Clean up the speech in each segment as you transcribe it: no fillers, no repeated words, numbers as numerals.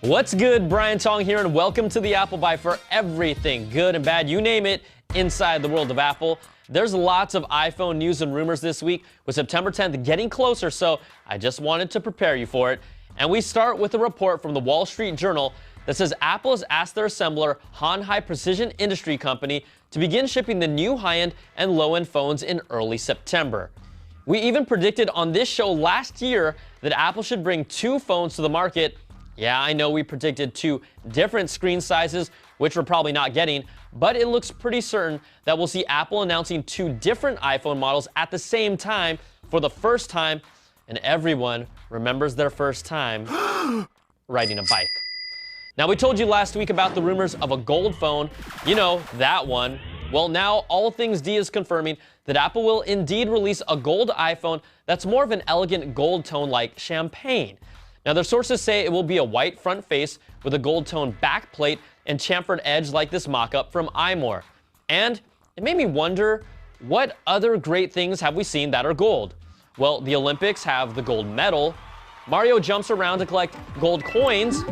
What's good? Brian Tong here, and welcome to the Apple Buy for everything good and bad, you name it, inside the world of Apple. There's lots of iPhone news and rumors this week, with September 10th getting closer, so I just wanted to prepare you for it. And we start with a report from the Wall Street Journal that says Apple has asked their assembler, Han Hai Precision Industry Company, to begin shipping the new high-end and low-end phones in early September. We even predicted on this show last year that Apple should bring two phones to the market. Yeah, I know we predicted two different screen sizes, which we're probably not getting, but it looks pretty certain that we'll see Apple announcing two different iPhone models at the same time for the first time, and everyone remembers their first time riding a bike. Now, we told you last week about the rumors of a gold phone, you know, that one. Well, now All Things D is confirming that Apple will indeed release a gold iPhone that's more of an elegant gold tone like champagne. Now, their sources say it will be a white front face with a gold tone back plate and chamfered edge like this mock-up from iMore. And it made me wonder, what other great things have we seen that are gold? Well, the Olympics have the gold medal. Mario jumps around to collect gold coins.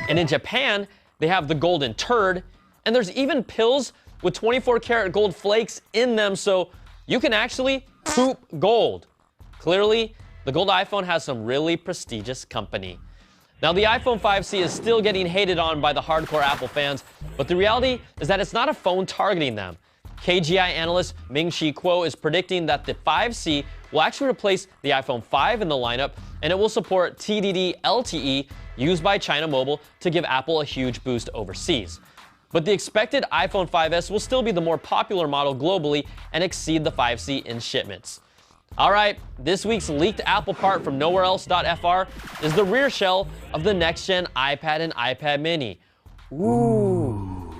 And in Japan, they have the golden turd. And there's even pills with 24-karat gold flakes in them, so you can actually poop gold. Clearly, the gold iPhone has some really prestigious company. Now, the iPhone 5C is still getting hated on by the hardcore Apple fans, but the reality is that it's not a phone targeting them. KGI analyst Ming-Chi Kuo is predicting that the 5C will actually replace the iPhone 5 in the lineup, and it will support TDD LTE used by China Mobile to give Apple a huge boost overseas. But the expected iPhone 5S will still be the more popular model globally and exceed the 5C in shipments. All right, this week's leaked Apple part from nowhereelse.fr is the rear shell of the next-gen iPad and iPad mini. Ooh.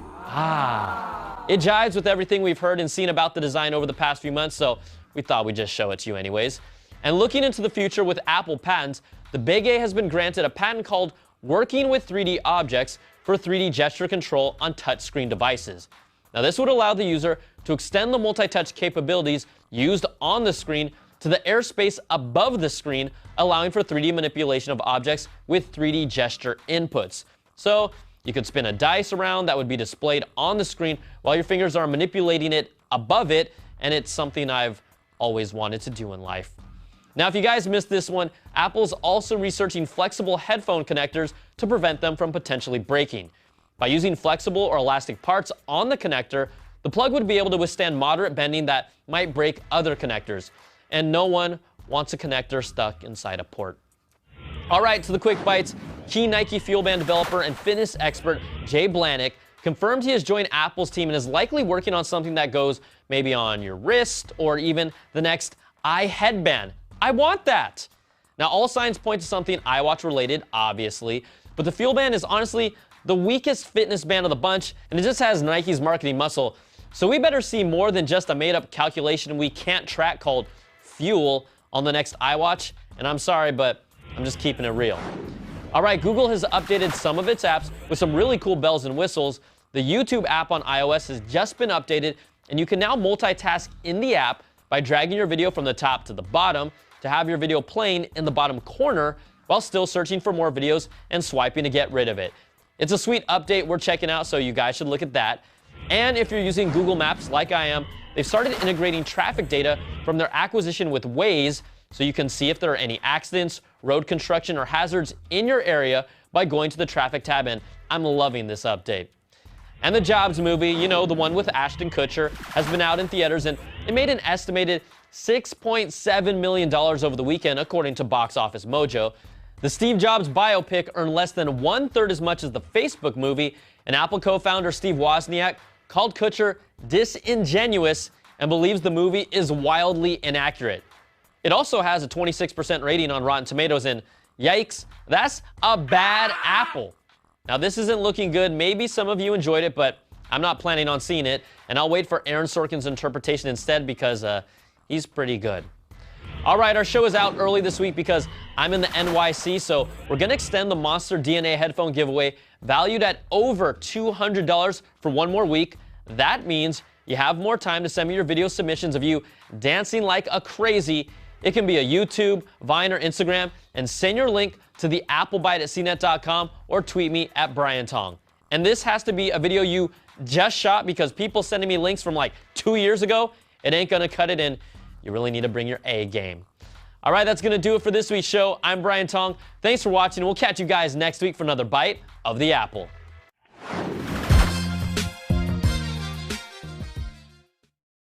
It jives with everything we've heard and seen about the design over the past few months, so we thought we'd just show it to you anyways. And looking into the future with Apple patents, the Big A has been granted a patent called Working with 3D Objects for 3D gesture control on touchscreen devices. Now, this would allow the user to extend the multi-touch capabilities used on the screen to the airspace above the screen, allowing for 3D manipulation of objects with 3D gesture inputs. So you could spin a dice around that would be displayed on the screen while your fingers are manipulating it above it, and it's something I've always wanted to do in life. Now, if you guys missed this one, Apple's also researching flexible headphone connectors to prevent them from potentially breaking. By using flexible or elastic parts on the connector, the plug would be able to withstand moderate bending that might break other connectors. And no one wants a connector stuck inside a port. All right, to the quick bites. Key Nike FuelBand developer and fitness expert Jay Blahnik confirmed he has joined Apple's team and is likely working on something that goes maybe on your wrist or even the next iHeadband. I want that! Now, all signs point to something iWatch related, obviously, but the FuelBand is honestly the weakest fitness band of the bunch, and it just has Nike's marketing muscle. So we better see more than just a made-up calculation we can't track called Fuel on the next iWatch, and I'm sorry, but I'm just keeping it real. All right, Google has updated some of its apps with some really cool bells and whistles. The YouTube app on iOS has just been updated, and you can now multitask in the app by dragging your video from the top to the bottom to have your video playing in the bottom corner while still searching for more videos and swiping to get rid of it. It's a sweet update we're checking out, so you guys should look at that. And if you're using Google Maps like I am, they've started integrating traffic data from their acquisition with Waze, so you can see if there are any accidents, road construction, or hazards in your area by going to the traffic tab, and I'm loving this update. And the Jobs movie, you know, the one with Ashton Kutcher, has been out in theaters, and it made an estimated $6.7 million over the weekend, according to Box Office Mojo. The Steve Jobs biopic earned less than one-third as much as the Facebook movie, and Apple co-founder Steve Wozniak called Kutcher disingenuous and believes the movie is wildly inaccurate. It also has a 26% rating on Rotten Tomatoes, and yikes, that's a bad apple. Now, this isn't looking good. Maybe some of you enjoyed it, but I'm not planning on seeing it, and I'll wait for Aaron Sorkin's interpretation instead because he's pretty good. All right, our show is out early this week because I'm in the NYC, so we're going to extend the Monster DNA headphone giveaway valued at over $200 for one more week. That means you have more time to send me your video submissions of you dancing like a crazy It can be a YouTube, Vine, or Instagram, and send your link to the applebite@cnet.com or tweet me at Brian Tong. And this has to be a video you just shot, because people sending me links from like 2 years ago, it ain't gonna cut it in. You really need to bring your A game. All right, that's gonna do it for this week's show. I'm Brian Tong. Thanks for watching. We'll catch you guys next week for another bite of the apple.